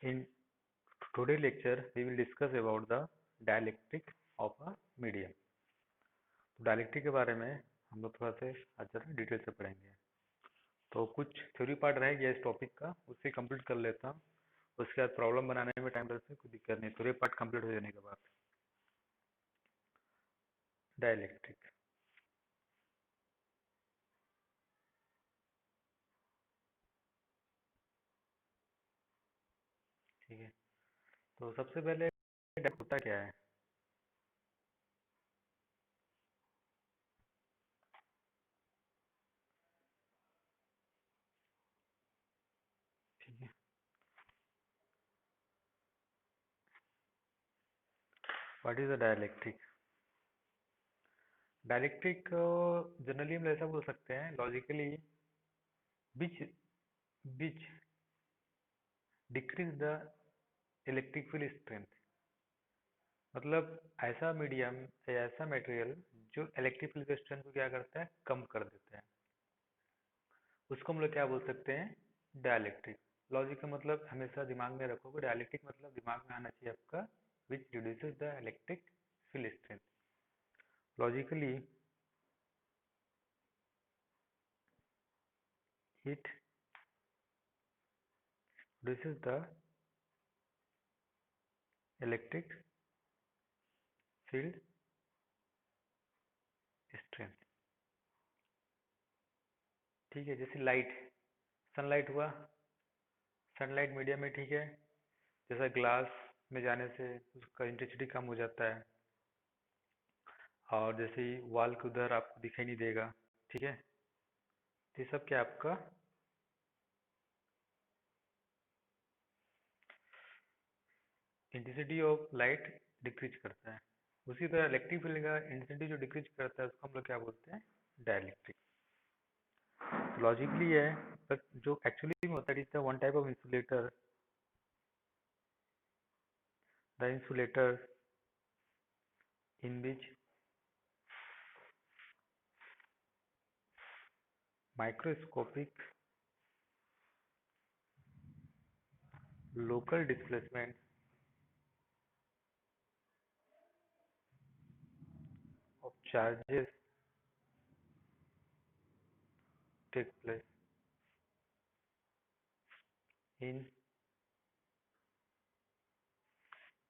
In today's lecture, we will discuss about the dialectic of a medium. तो dielectric के बारे में हम लोग थोड़ा से आज ज़्यादा डिटेल से पढ़ेंगे। तो कुछ थ्योरी पार्ट रह गया इस टॉपिक का, उससे कंप्लीट कर लेता हूँ। उसके बाद प्रॉब्लम बनाने में टाइम लगता है, कोई दिक्कत नहीं। थ्योरी पार्ट कंप्लीट हो जाने के बाद डायलेक्ट्रिक। ठीक है, तो सबसे पहले होता क्या है? ठीक है, what is the dielectric? Dielectric generally हम ऐसा बोल सकते हैं logically, which which decrease the electric field strength. मतलब ऐसा मीडियम या ऐसा मटेरियल जो इलेक्ट्रिक फील्ड स्ट्रेंथ को क्या करता है, कम कर देता है, उसको हम लोग क्या बोल सकते हैं? डायलेक्ट्रिक। लॉजिक का मतलब हमेशा दिमाग में रखोगे, डायलेक्ट्रिक मतलब दिमाग में आना चाहिए आपका, which reduces the electric field strength. Logically it reduces the electric field strength। ठीक है, जैसे लाइट, सनलाइट हुआ, सनलाइट मीडियम में, ठीक है, जैसा ग्लास में जाने से उसका इंटेंसिटी कम हो जाता है, और जैसे ही वॉल के उधर आपको दिखाई नहीं देगा। ठीक है, तो ये सब क्या आपका इंटेंसिटी ऑफ लाइट डिक्रीज करता है। उसी तरह इलेक्ट्रिक फील्ड का इंटेंसिटी जो डिक्रीज करता है उसको हम लोग क्या बोलते हैं? डायलेक्ट्रिक। लॉजिकली है, बट जो एक्चुअली में होता है, is the one type of insulator, the insulator in which microscopic local displacement of charges take place in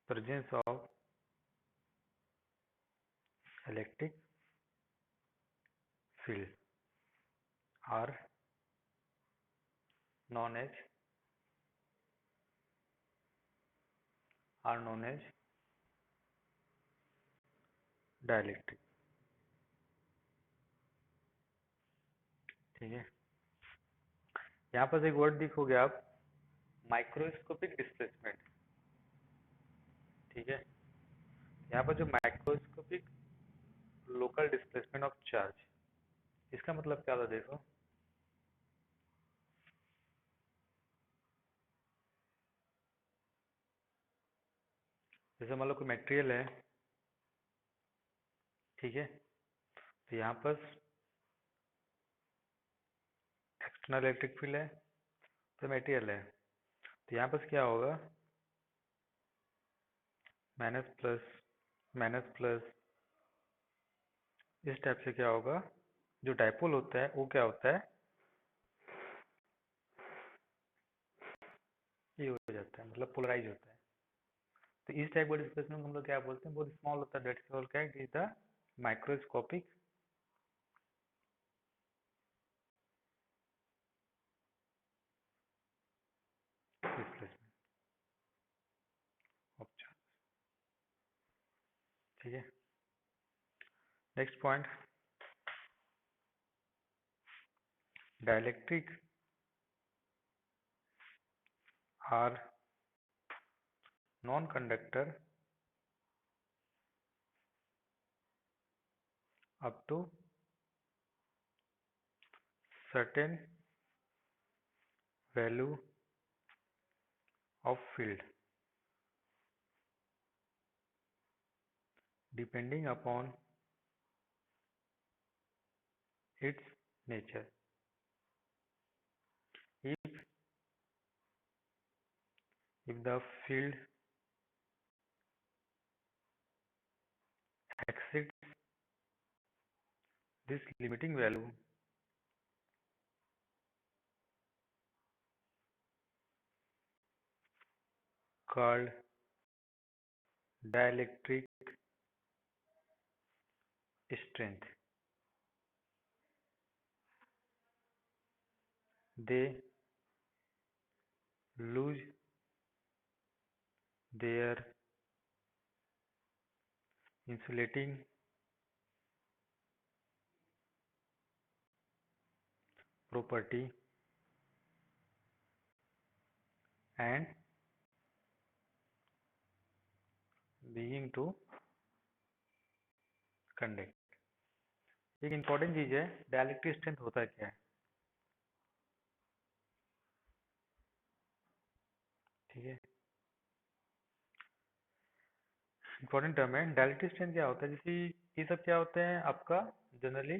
presence of electric field are known as are known as dielectric। ठीक है, यहाँ पर एक word देखोगे आप, माइक्रोस्कोपिक डिस्प्लेसमेंट। ठीक है, यहाँ पर जो microscopic local displacement of charge, इसका मतलब क्या था देखो। जैसे मान लो कोई मटेरियल है, ठीक है, तो यहाँ पर एक्सटर्नल इलेक्ट्रिक फील्ड है, तो मटेरियल है, तो यहाँ पर क्या होगा, माइनस प्लस माइनस प्लस, इस टाइप से क्या होगा, जो डाइपोल होता है वो क्या होता है, ये हो जाता है, मतलब पोलराइज होता है। तो इस टाइप का डिस्प्लेसमेंट हम लोग क्या बोलते हैं, बहुत स्मॉल होता है, दैट्स कॉल्ड क्या है, is the microscopic displacement of charge. ठीक है, next point, dielectric or non conductor up to certain value of field depending upon its nature। if if the field exceeds this limiting value, called dielectric strength, they lose their insulating property and begin to conduct। एक important चीज है, dielectric strength होता क्या है, ठीक है, important term है। Dielectric strength क्या होता है, जैसे ये सब क्या होते हैं आपका, जनरली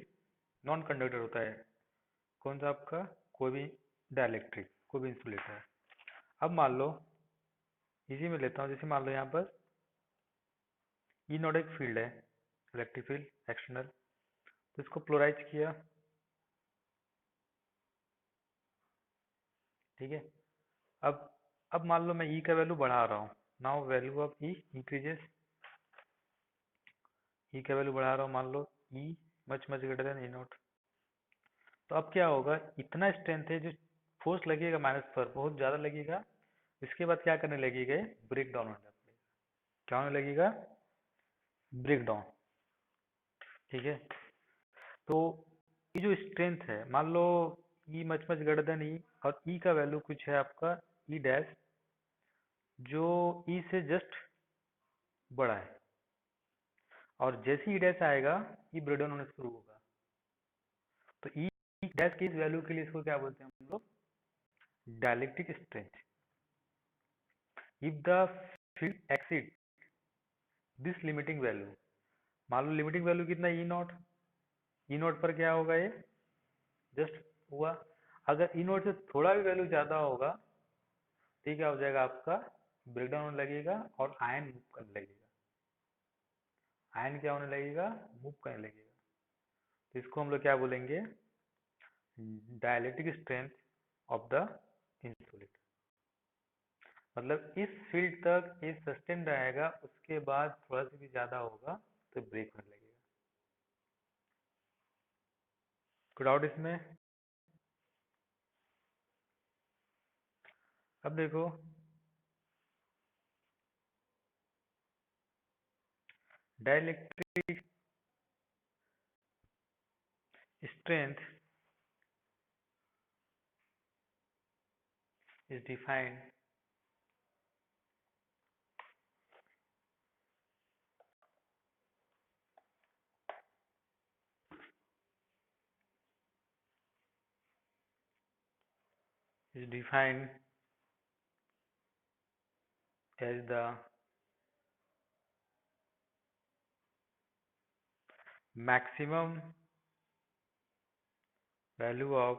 नॉन कंडक्टर होता है। कौन सा आपका, कोई भी डाइलेक्ट्रिक, कोई भी इंसुलेटर। अब मान लो इसी में लेता हूँ, जैसे मान लो यहाँ पर ई नॉट एक फील्ड है, इलेक्ट्रिक फील्ड एक्सटर्नल, तो इसको पोलराइज किया, ठीक है। अब अब मान लो मैं ई का वैल्यू बढ़ा रहा हूँ, now value of E increases, E का वैल्यू बढ़ा रहा हूँ, मान लो E much much greater than E naught. तो अब क्या होगा, इतना स्ट्रेंथ है, जो फोर्स लगेगा माइनस पर बहुत ज्यादा लगेगा, इसके बाद क्या करने लगेगा, ब्रेक डाउन होने लगेगा। क्या होने लगेगा, ब्रेक डाउन, ठीक है। तो ये जो स्ट्रेंथ है, मान लो E much much greater than ई, और ई का वैल्यू कुछ है आपका ई डैश, जो ई से जस्ट बड़ा है, और जैसे ई डैश आएगा ई ब्रेक डाउन होना शुरू होगा। तो ई डैश की इस वैल्यू के लिए इसको क्या बोलते हैं हम लोग, dielectric strength. If the field exceed this limiting value, मान लो लिमिटिंग वैल्यू कितना, ई नॉट पर क्या होगा, ये जस्ट हुआ। अगर ई नॉट से थोड़ा भी वैल्यू ज्यादा होगा, तो क्या हो जाएगा आपका, ब्रेकडाउन होने लगेगा और आयन मूव करने लगेगा। आयन क्या होने लगेगा, मूव करने लगेगा। तो इसको हम लोग क्या बोलेंगे, dielectric strength of the insulator. मतलब इस फील्ड तक ये सस्टेन रहेगा, उसके बाद थोड़ा सा भी ज्यादा होगा तो ब्रेक होने लगेगा। कोई डाउट इसमें। अब देखो, dielectric strength is defined is defined as the maximum value of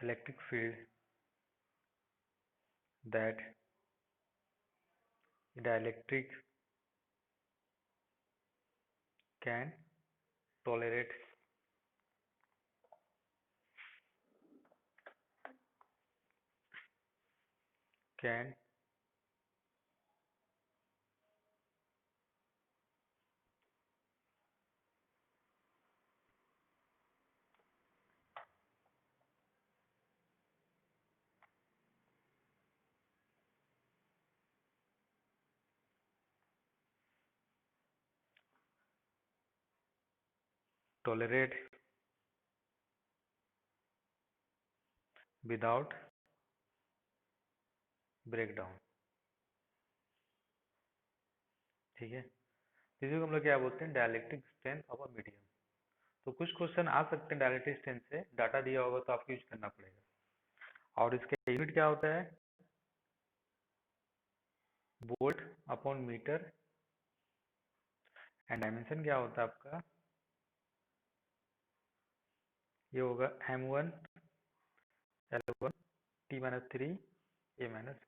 electric field that dielectric can tolerate, can tolerate without breakdown, ठीक है। इसी को हम लोग क्या बोलते हैं, dielectric strength of a medium. तो कुछ क्वेश्चन आ सकते हैं डाइलेक्ट्रिक स्ट्रेंथ से, डाटा दिया होगा तो आपको यूज करना पड़ेगा। और इसका यूनिट क्या होता है, volt upon metre, and dimension क्या होता है आपका, ये होगा m1 L1 T minus 3 A minus,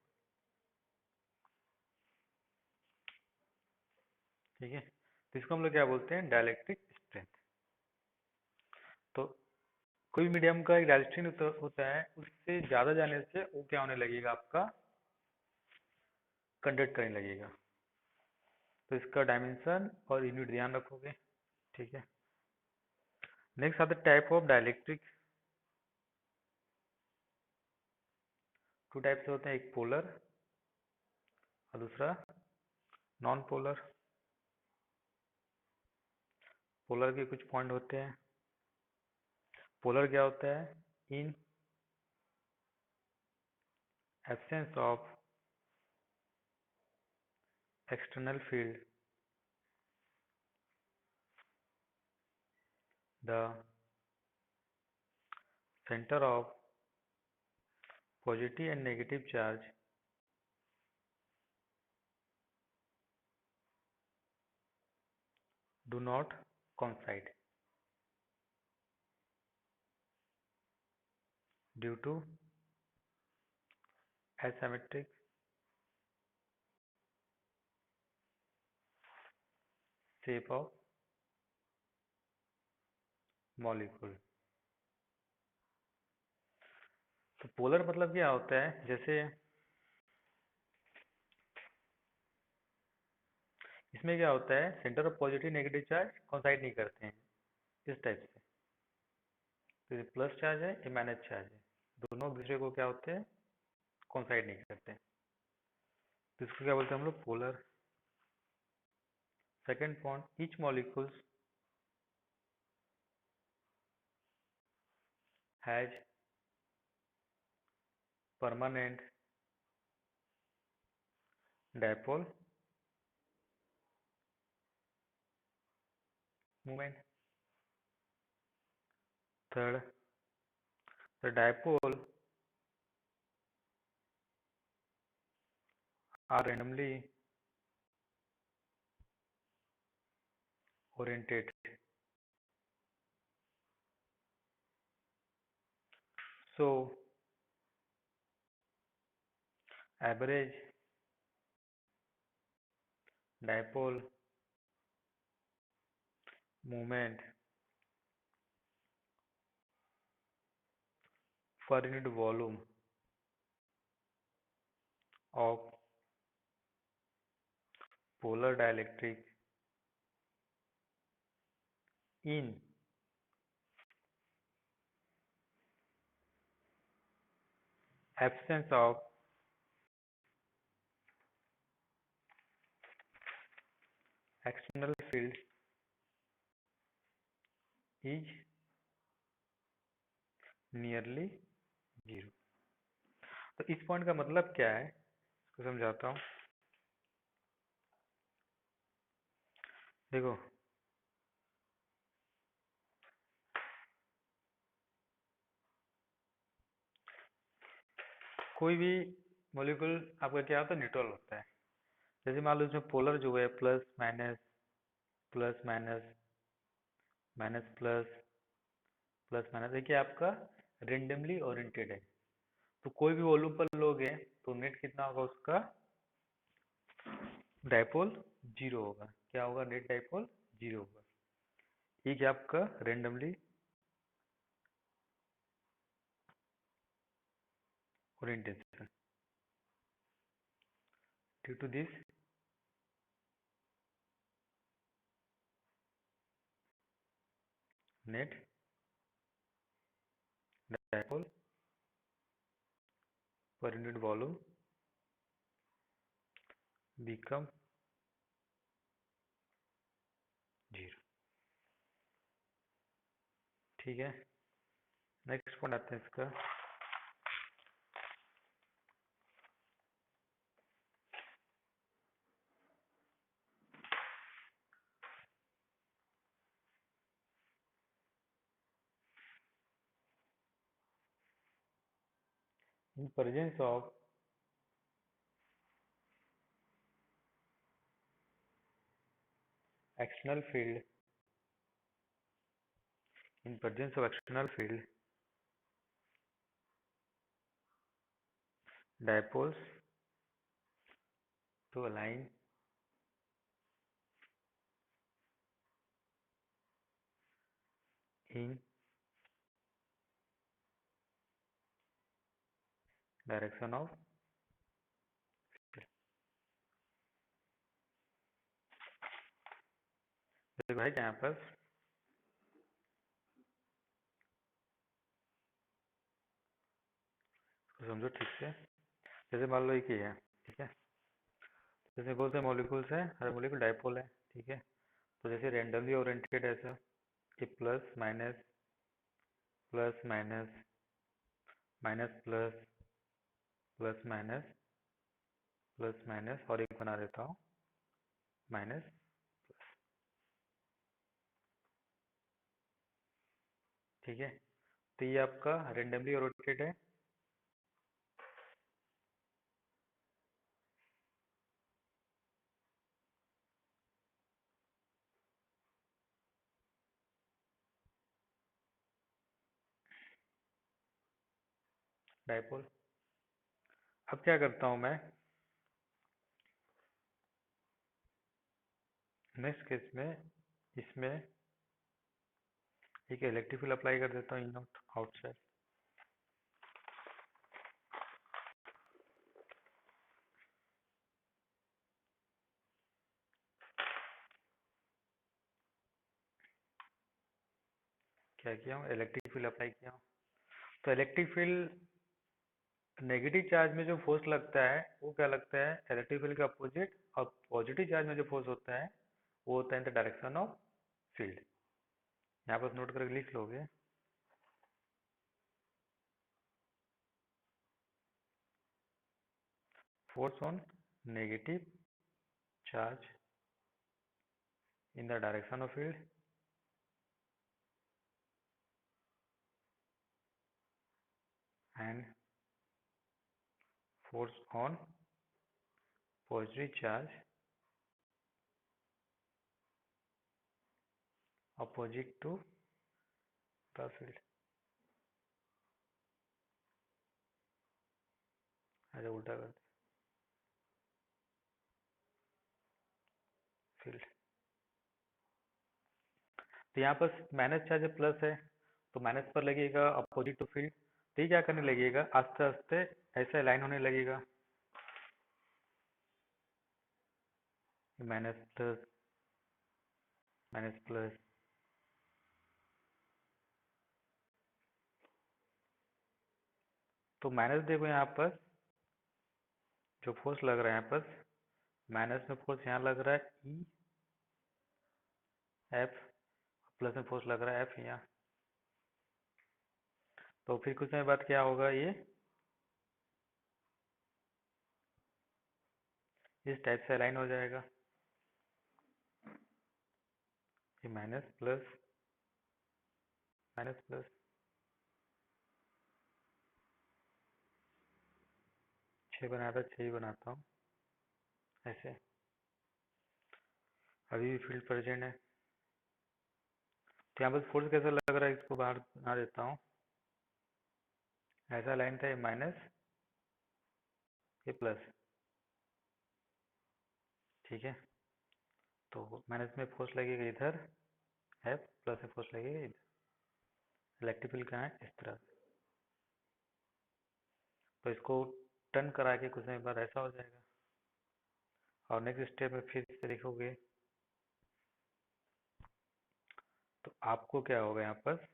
ठीक है। तो इसको हम लोग क्या बोलते हैं, डाइलेक्ट्रिक स्ट्रेंथ। तो कोई मीडियम का एक डाइलेक्ट्रिक होता है, उससे ज़्यादा जाने से वो क्या होने लगेगा, आपका कंडक्ट करने लगेगा। तो इसका डायमेंशन और यूनिट ध्यान रखोगे, ठीक है। नेक्स्ट आता है type of dielectric. Two type से होते हैं, एक पोलर और दूसरा नॉन पोलर। पोलर के कुछ पॉइंट होते हैं। पोलर क्या होता है, in absence of external field the centre of positive and negative charge do not coincide due to asymmetric shape of molecule। तो पोलर मतलब क्या होता है, जैसे इसमें क्या होता है, centre of positive negative charge coincide नहीं करते हैं, इस टाइप से। तो ये प्लस चार्ज है, ये माइनस चार्ज है, दोनों एक दूसरे को क्या होते हैं, कोइंसाइड नहीं करते। तो इसको क्या बोलते हैं हम लोग, polar. Second point, each molecules has permanent dipole movement. Third, the dipole are randomly oriented, so average dipole moment per unit volume of polar dielectric in absence of external field is nearly zero। तो इस point का मतलब क्या है, इसको समझाता हूँ। देखो, कोई भी मॉलिक्यूल आपका क्या होता है, न्यूट्रल होता है। जैसे मान लो इसमें पोलर जो है plus minus plus minus minus plus plus minus, देखिए आपका रेंडमली ओरिएंटेड है। तो कोई भी वॉल्यूम पर लोगे तो नेट कितना होगा उसका, डायपोल जीरो होगा। क्या होगा, नेट डायपोल जीरो होगा। ये क्या आपका randomly orientation. Due to this net dipole per unit volume become zero, ठीक है। नेक्स्ट पॉइंट आते हैं इसका, in presence of external field, in presence of external field dipoles to align in direction of देखो है क्या यहाँ पर, समझो ठीक से। जैसे मान लो एक ही है, ठीक है, जैसे बोलते हैं मॉलिक्यूल्स है, हर मॉलिक्यूल डाइपोल है, ठीक है। तो जैसे रेंडमली ओरिएंटेड ऐसा कि plus minus plus minus minus plus plus minus plus minus, और एक बना देता हूँ माइनस, ठीक है। तो ये आपका रेंडमली ओरिएंटेड है, डाइपोल। अब क्या करता हूँ मैं, नेक्स्ट केस में इसमें एक इलेक्ट्रिक फील्ड अप्लाई कर देता हूँ इन नॉट आउटसाइड। क्या किया हूँ, इलेक्ट्रिक फील्ड अप्लाई किया हूँ। तो इलेक्ट्रिक फील्ड नेगेटिव चार्ज में जो फोर्स लगता है वो क्या लगता है, इलेक्ट्रिक फील्ड के अपोजिट, और पॉजिटिव चार्ज में जो फोर्स होता है वो होता है in the direction of field. यहाँ पर नोट करके लिख लोगे, force on negative charge in the direction of field and force on positive charge opposite to the field. ऐसे उल्टा कर फील्ड। तो यहाँ पर माइनस चार्ज प्लस है, तो माइनस पर लगेगा अपोजिट टू फील्ड। तो ये क्या करने लगेगा, आस्ते आस्ते ऐसे लाइन होने लगेगा, माइनस प्लस माइनस प्लस। तो माइनस देखो यहाँ पर जो फोर्स लग रहा है यहाँ पर, माइनस में फोर्स यहाँ लग रहा है ई एफ, प्लस में फोर्स लग रहा है एफ यहाँ। तो फिर कुछ समय बाद क्या होगा, ये इस टाइप से अलाइन हो जाएगा, ये माइनस प्लस माइनस प्लस। 6 बनाया था, 6 ही बनाता हूँ ऐसे। अभी भी फील्ड प्रेजेंट है। तो यहाँ पर फोर्स कैसा लग रहा है, इसको बाहर बना देता हूँ। ऐसा लाइन था, ये माइनस ये प्लस, ठीक है। तो माइनस में फोर्स लगेगा इधर एफ, प्लस में फोर्स लगेगा इधर। इलेक्ट्रिक फील्ड कहाँ है, इस तरह से। तो इसको टर्न करा के कुछ समय बाद ऐसा हो जाएगा। और नेक्स्ट स्टेप में फिर से देखोगे तो आपको क्या होगा, यहाँ पर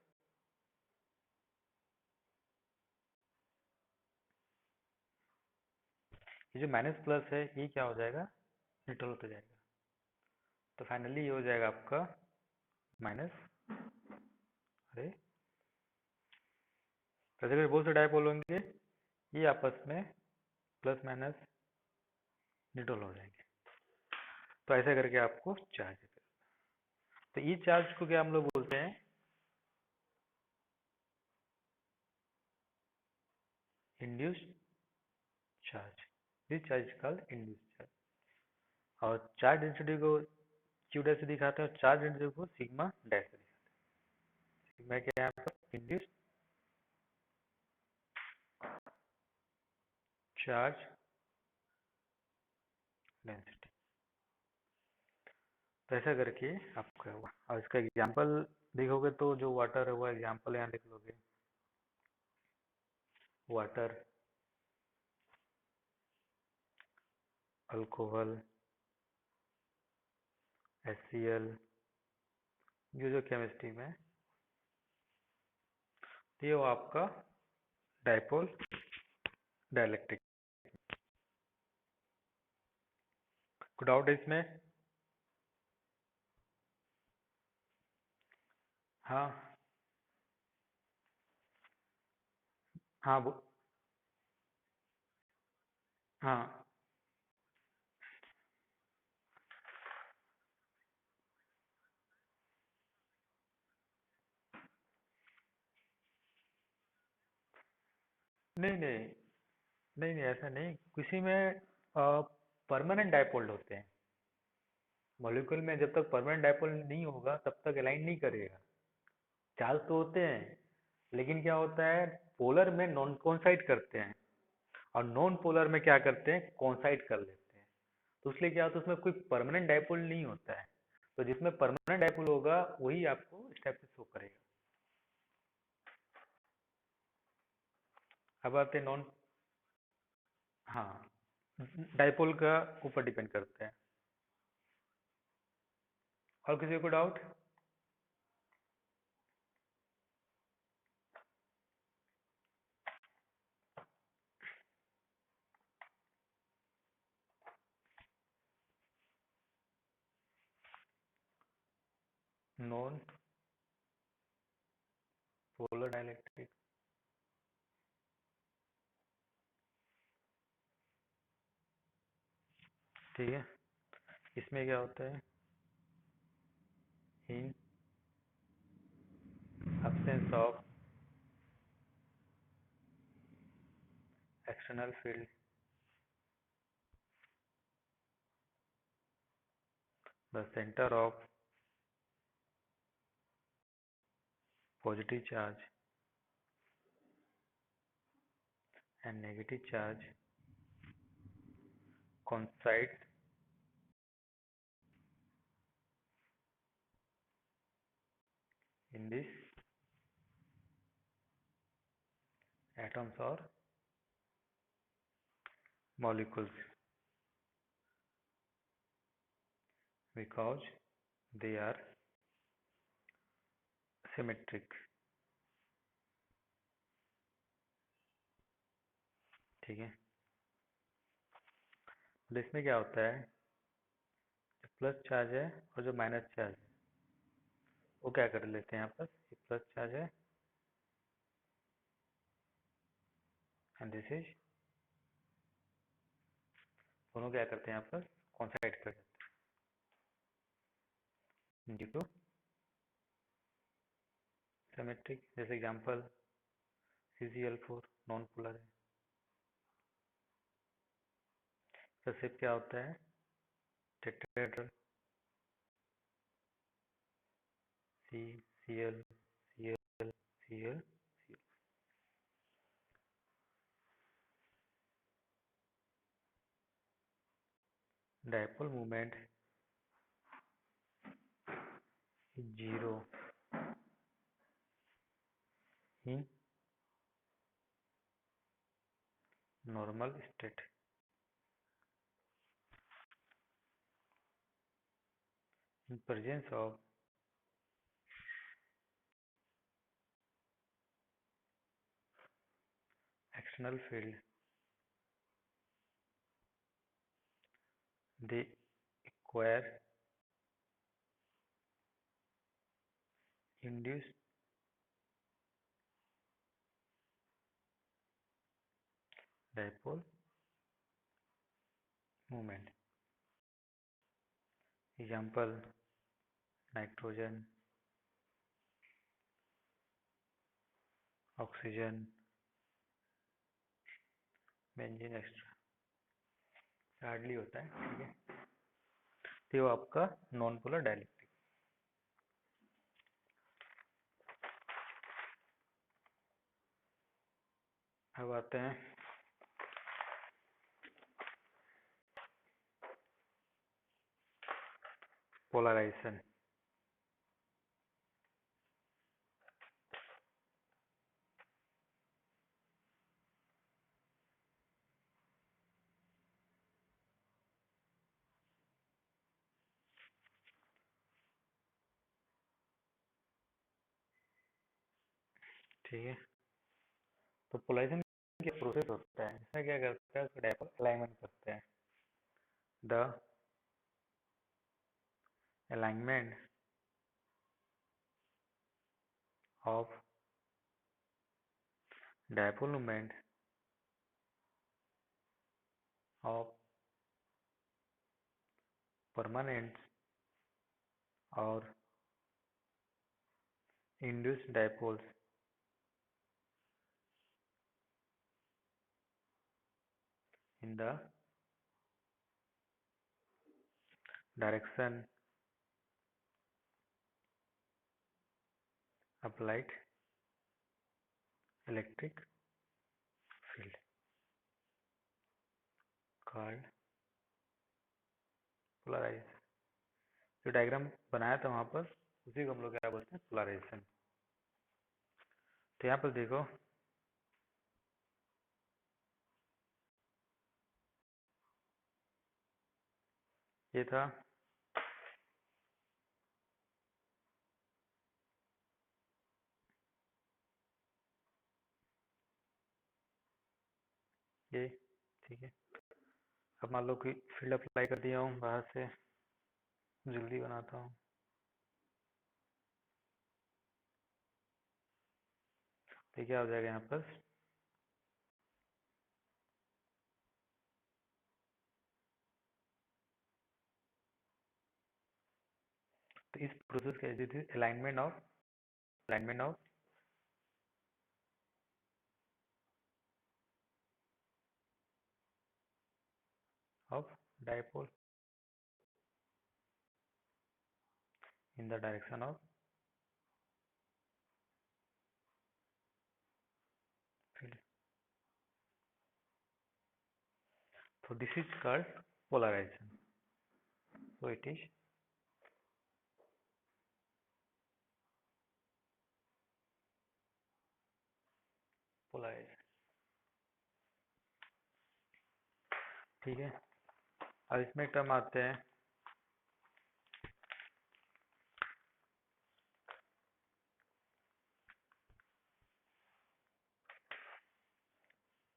ये जो माइनस प्लस है ये क्या हो जाएगा, न्यूट्रल होता जाएगा। तो फाइनली ये हो जाएगा आपका माइनस, अरे वैसे अगर बहुत से डायपोल होंगे ये आपस में प्लस माइनस न्यूट्रल हो जाएंगे। तो ऐसे करके आपको चार्ज, तो ये चार्ज को क्या हम लोग बोलते हैं, induced charge. This charge called induced charge. और चार्ज डेंसिटी को क्यू डैश से दिखाते हैं, और चार्ज डेंसिटी को सिग्मा डैश से दिखाते हैं। सिग्मा क्या है, यहाँ पर इंड्यूस्ड चार्ज डेंसिटी। तो ऐसा करके आपका हुआ। और इसका एग्जाम्पल देखोगे तो जो वाटर है वो एग्जाम्पल यहाँ लिख लोगे, वाटर, अल्कोहल, HCl, जो जो केमिस्ट्री में, तो ये वो आपका डाइपोल डाइलेक्ट्रिक। कोई डाउट है इसमें? हाँ हाँ हाँ। नहीं नहीं नहीं नहीं, ऐसा नहीं, किसी में परमानेंट डाइपोल होते हैं। मॉलिक्यूल में जब तक परमानेंट डाइपोल नहीं होगा तब तक अलाइन नहीं करेगा। चार्ज तो होते हैं, लेकिन क्या होता है, पोलर में नॉन कोइंसाइड करते हैं, और नॉन पोलर में क्या करते हैं, कोइंसाइड कर लेते हैं। तो इसलिए क्या होता है, उसमें कोई परमानेंट डाइपोल नहीं होता है। तो जिसमें परमानेंट डाइपोल होगा वही आपको स्टेप से शो करेगा। अब आते हैं नॉन। हाँ, डाइपोल का ऊपर डिपेंड करता है। और किसी को डाउट? Non polar dielectric. ठीक है, इसमें क्या होता है, इन absence of external field, the center of positive charge and negative charge coincide in these atoms or molecules because they are symmetric। ठीक है, तो इसमें क्या होता है, जो प्लस चार्ज है और जो माइनस चार्ज है वो क्या कर लेते हैं आपस, ये प्लस चार्ज है एंड दिस इज, दोनों क्या करते हैं आपस, कॉन्साइड कर देते हैं ड्यू टू सिमेट्रिक। जैसे एग्जांपल CgL4 नॉन पोलर है। तो सिर्फ क्या होता है, tetrahedral, CCl Cl Cl। Dipole moment is zero in normal state, in presence of external field, they acquire induced dipole moment। Example, nitrogen, oxygen, benzene extra, hardly होता है। ठीक है, तो वो आपका नॉन पोलर डाइलेक्ट्रिक। अब आते हैं पोलराइजेशन। ठीक है, तो पोलराइजेशन क्या प्रोसेस होता है, इसमें क्या करता है, उसको डायपोल अलाइनमेंट करते हैं। The alignment of dipole moment of permanent और induced dipoles in the direction applied electric field called polarization। जो डायग्राम बनाया था वहां पर, उसी को हम लोग क्या बोलते हैं, पोलराइजेशन। तो यहाँ पर देखो, ये था ये, ठीक है। अब मान लो कि फील्ड अप्लाई कर दिया हूँ बाहर से, जल्दी बनाता हूँ। तो क्या हो जाएगा यहाँ पर, तो इस प्रोसेस का alignment of of dipole in the direction of field. So this is called polarization. So it is polarization। ठीक है, अब इसमें टर्म आते हैं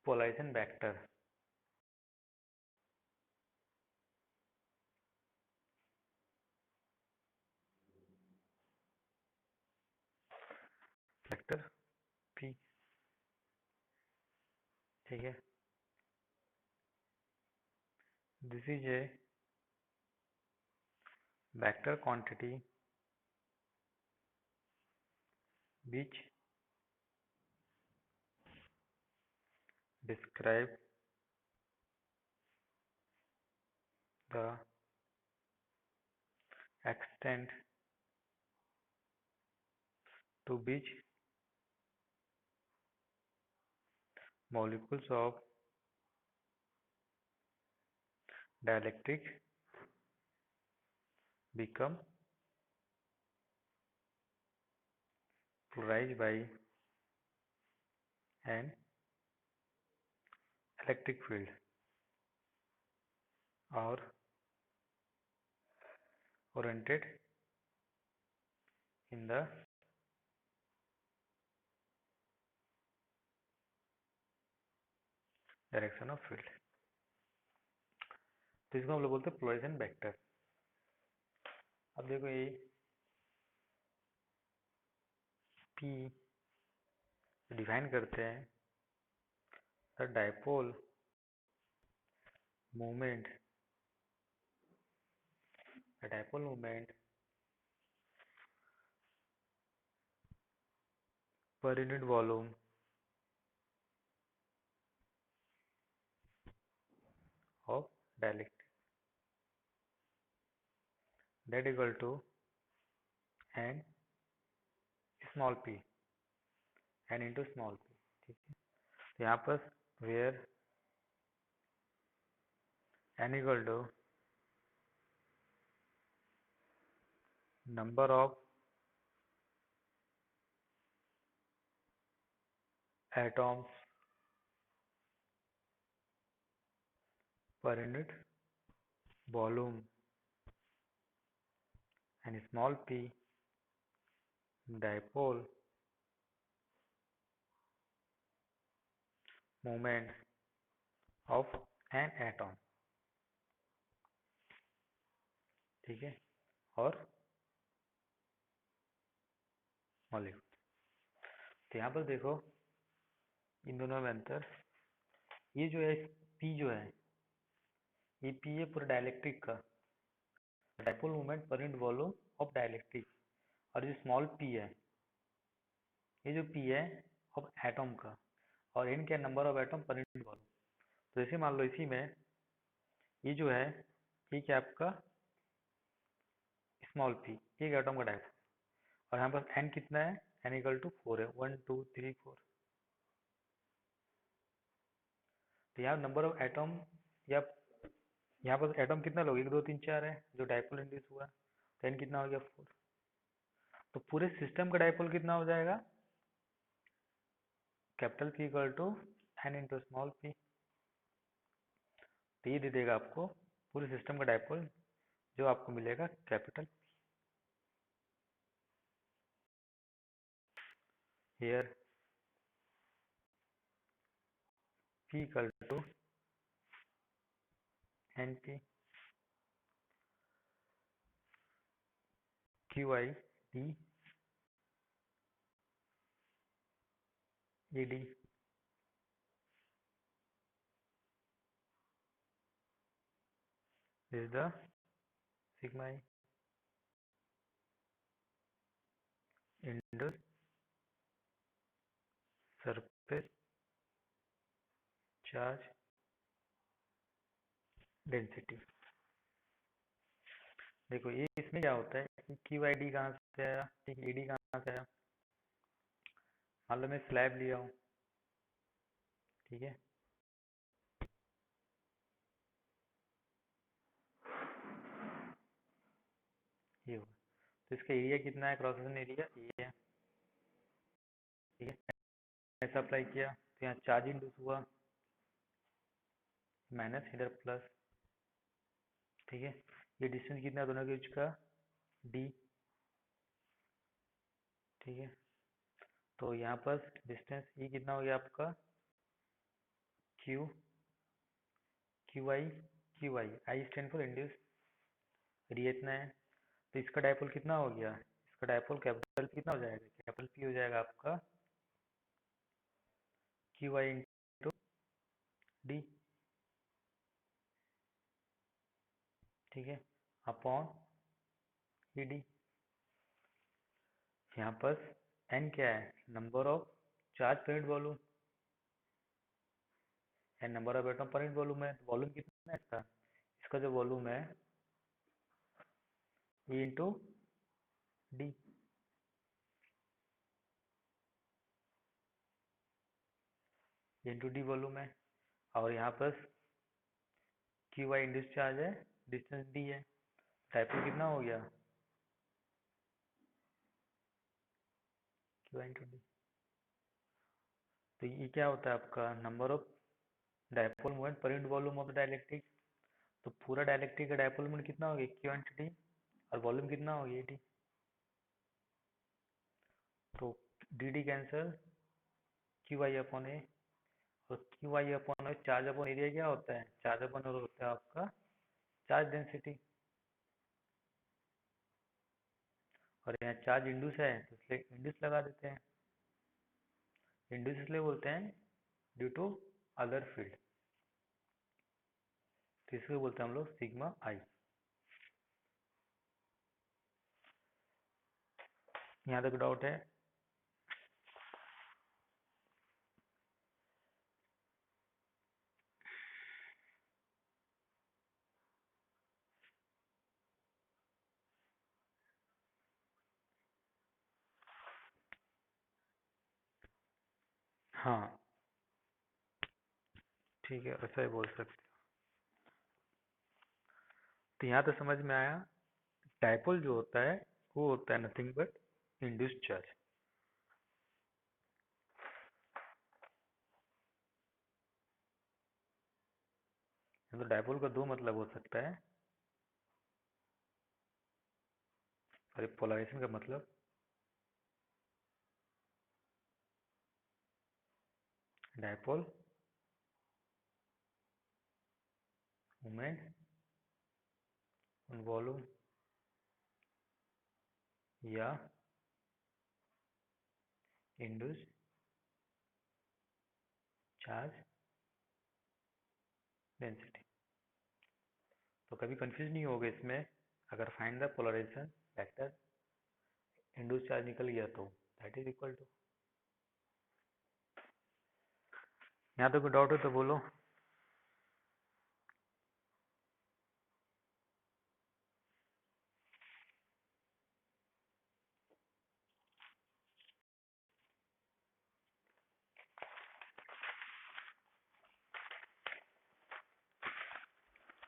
पोलराइजेशन वेक्टर। वेक्टर P, ठीक है। This is a vector quantity which describe the extent to which molecules of dielectric become polarized by an electric field or oriented in the direction of field. तो इसको हम लोग बोलते हैं polarization vector. अब देखो ये P डिफाइन करते हैं the dipole movement, dipole movement per unit volume of dielectric, that equal to n small p, n into small p। ठीक है, तो यहाँ पर where n equal to number of atoms पर unit volume and small p dipole moment of an atom। ठीक है, और molecule. तो यहाँ पर देखो इन दोनों में अंतर, ये जो है p जो है, ये p है पूरा डाइलेक्ट्रिक का, dipole moment per unit volume of dielectric. और जो स्मॉल p है, ये जो p है ऑफ एटम का, और n क्या number of atom per unit volume. तो जैसे मान लो इसी में ये जो है, ये क्या आपका स्मॉल p, एक एटम का डाइपोल, और यहाँ पर n कितना है, n इक्वल टू 4 है, 1 2 3 4। तो यहाँ नंबर ऑफ एटम, या यहाँ पर एटम कितना लोगे, 1 2 3 4 है जो डाइपोल इंड्यूस हुआ, तो n कितना हो गया 4। तो पूरे सिस्टम का डाइपोल कितना हो जाएगा, capital P equal to n into small p। तो ये दे देगा आपको पूरे सिस्टम का डाइपोल, जो आपको मिलेगा capital here P equal to NP QI D ED। This is the sigma I into surface charge density. देखो ये इसमें क्या होता है, QID कहाँ से आया, ठीक है, ED कहाँ से आया। मान लो मैं स्लैब लिया हूँ, ठीक है, ये होगा, तो इसका एरिया कितना है, क्रॉस सेक्शन एरिया ये है, ठीक है। ऐसा अप्लाई किया तो यहाँ चार्ज इंड्यूस हुआ, माइनस इधर प्लस, ठीक है। ये डिस्टेंस कितना है दोनों के बीच का, d, ठीक है। तो यहाँ पर डिस्टेंस ये कितना हो गया आपका, q qi I stand for induce, ये इतना है। तो इसका डायपोल कितना हो गया, इसका डायपोल कैपिटल कितना हो जाएगा, कैपिटल P हो जाएगा आपका QI इंटू D, ठीक है, अपॉन ED। यहाँ पर n क्या है, number of charge per unit volume, N number of atom per unit volume है। वॉल्यूम कितना है इसका, इसका जो वॉल्यूम है E into D, into D volume है। और यहाँ पर क्यू वाई इंड्यूस चार्ज है, डिस्टेंस डी है, डायपोल कितना हो गया, क्यू वाई इंटू डी। तो ये क्या होता है आपका number of dipole moment per unit volume of the dielectric. तो पूरा डाइलेक्ट्रिक का डायपोल मोमेंट कितना हो गया, क्यू इंटू डी, और वॉल्यूम कितना हो गया डी। तो D D cancel, Q Y upon A, और Q Y upon A charge upon area क्या होता है, चार्ज अपॉन होता है आपका चार्ज डेंसिटी। और यहाँ चार्ज इंड्यूस है तो इसलिए इंड्यूस लगा देते हैं, इंड्यूस इसलिए बोलते हैं ड्यू टू अदर फील्ड, तो इसको बोलते हैं हम लोग सिग्मा आई। यहाँ तक डाउट है, हाँ ठीक है, ऐसा ही बोल सकते हो। तो यहाँ तो समझ में आया, डायपोल जो होता है वो होता है नथिंग बट इंड्यूस्ड चार्ज। तो डायपोल का दो मतलब हो सकता है, और पोलराइजेशन का मतलब डायपोल मोमेंट ऑन वॉल्यूम या इंड्यूस्ड चार्ज डेंसिटी। तो कभी कंफ्यूज नहीं होगा इसमें, अगर find the polarization vector induced charge निकल गया तो दैट इज इक्वल टू। यहाँ तो कोई डाउट है तो बोलो।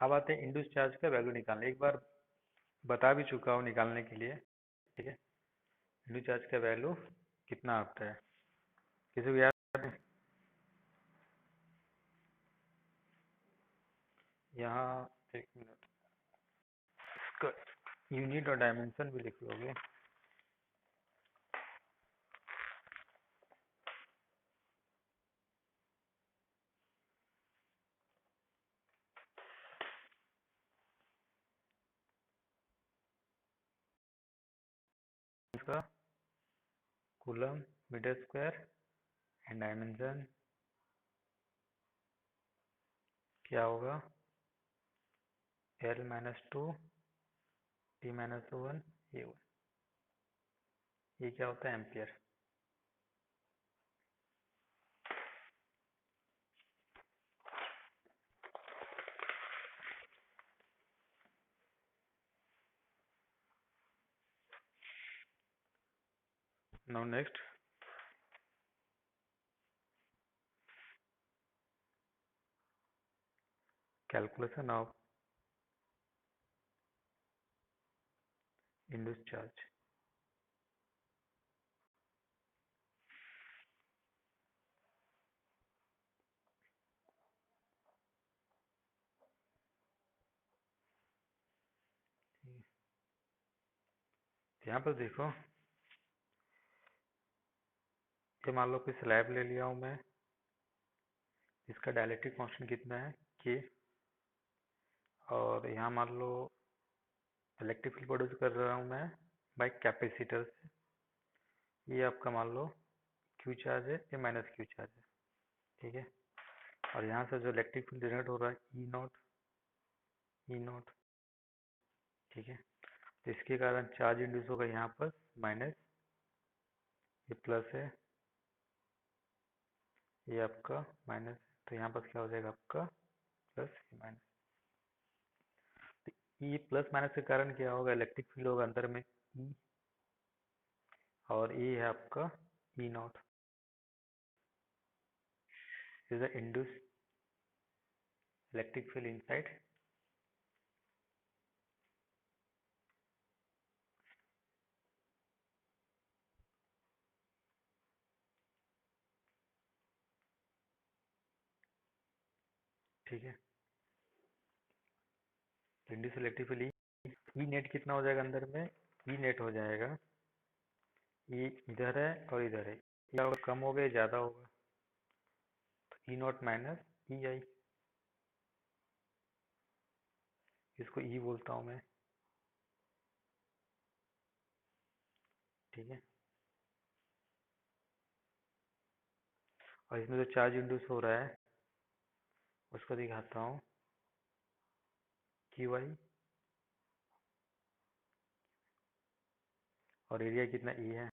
अब आते हैं इंड्यूस्ड चार्ज का वैल्यू निकालने। एक बार बता भी चुका हूँ निकालने के लिए, ठीक है। इंड्यूस्ड चार्ज का वैल्यू कितना आता है, किसी को याद है? यहाँ एक मिनट, इसका यूनिट और डायमेंशन भी लिख लोगे। इसका coulomb metre square and dimension क्या होगा, L-2 T-1 A1। ये क्या होता है, ampere. Now next, calculation of induced charge. यहाँ पर देखो, ये मान लो कि स्लैब ले लिया हूँ मैं, इसका डायलेक्ट्रिक कांस्टेंट कितना है के, और यहाँ मान लो इलेक्ट्रिक फील्ड प्रोड्यूस कर रहा हूँ मैं बाय कैपेसिटर से। ये आपका मान लो क्यू चार्ज है, ये माइनस क्यू चार्ज है, ठीक है। और यहाँ से जो इलेक्ट्रिक फील्ड जनरेट हो रहा है ई नॉट, ठीक है। तो इसके कारण चार्ज इंड्यूस होगा यहाँ पर माइनस, ये प्लस है, ये आपका माइनस, तो यहाँ पर क्या हो जाएगा आपका प्लस, ये माइनस। तो ई प्लस माइनस के कारण क्या होगा, इलेक्ट्रिक फील्ड होगा अंदर में ई, और ये है आपका E naught, is the induce electric field inside, ठीक है। तो induce electric field E net कितना हो जाएगा अंदर में, ई नेट हो जाएगा, ये इधर है और इधर है, या कम हो गया ज़्यादा होगा, तो ई नॉट माइनस ई आई, इसको ई बोलता हूँ मैं, ठीक है। और इसमें जो चार्ज इंड्यूस हो रहा है उसको दिखाता हूँ, क्यू आई, और एरिया कितना ई है,